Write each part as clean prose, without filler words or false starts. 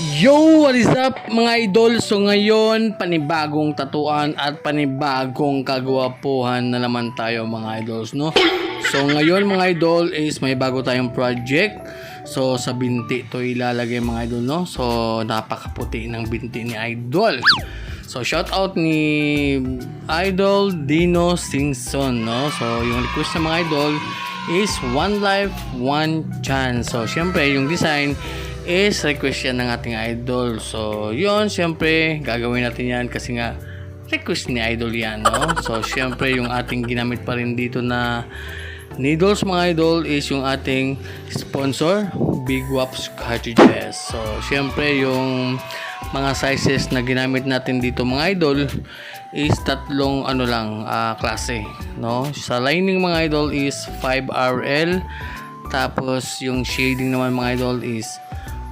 Yo! What is up mga idol? So ngayon, panibagong tatuan at panibagong kagwapuhan na naman tayo mga idols, no? So ngayon mga idol is may bago tayong project. So sa binti to ilalagay mga idol, no? So napakaputi ng binti ni idol. So shout out ni Idol Dino Singson, no? So yung request ng mga idol is One Life, One Chance. So syempre yung design is request yan ng ating idol. So yun, syempre gagawin natin yan kasi nga request ni idol yan, no? So syempre yung ating ginamit pa rin dito na needles mga idol is yung ating sponsor, Big Waps Cartridges. So syempre yung mga sizes na ginamit natin dito mga idol is tatlong klase, no? Sa lining mga idol is 5RL, tapos yung shading naman mga idol is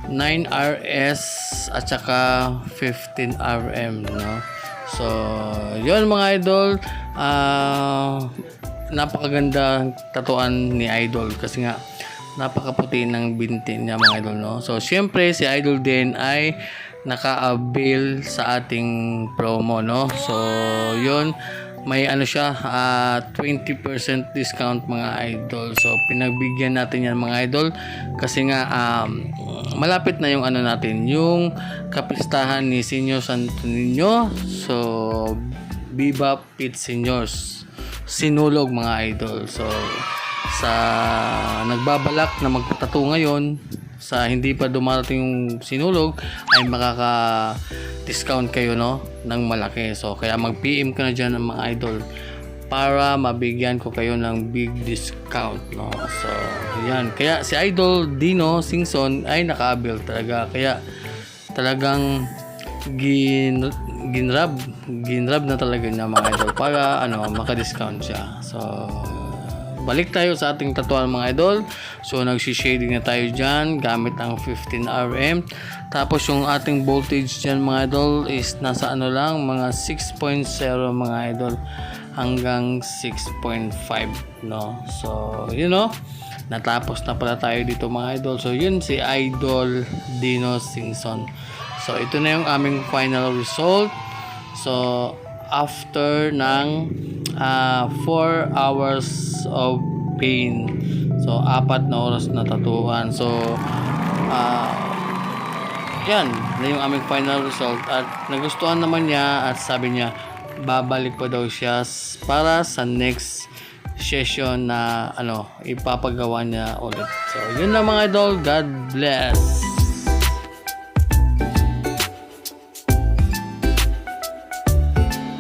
9RS at saka 15RM, no? So yun mga idol, napakaganda tatuan ni idol kasi nga napakaputi ng binti niya mga idol, no? So syempre si idol din ay naka-avail sa ating promo, no? So yun, may siya 20% discount mga idol. So pinagbigyan natin yan mga idol kasi nga malapit na yung natin, yung kapistahan ni Senior Santo Niño. So Viva Pit Seniors Sinulog mga idol. So sa nagbabalak na magpatato ngayon, sa hindi pa dumarating yung sinulog, ay makaka-discount kayo, no, ng malaki. So kaya mag-PM ka na dyan ng mga idol para mabigyan ko kayo ng big discount, no? So yan, kaya si Idol Dino Singson ay naka-avail talaga, kaya talagang ginrab na talaga niya mga idol para maka-discount siya. So balik tayo sa ating tatuan mga idol. So nagsi-shading na tayo dyan gamit ang 15RM. Tapos yung ating voltage dyan mga idol is nasa lang, mga 6.0 mga idol hanggang 6.5, no? So you know, natapos na pala tayo dito mga idol. So yun si Idol Dino Singson. So ito na yung aming final result. So after ng 4 hours of pain, so 4 na oras na tatuan. So yan na yung aming final result at nagustuhan naman niya at sabi niya babalik pa daw siya para sa next session na ipapagawa niya ulit. So yun na mga idol, God bless.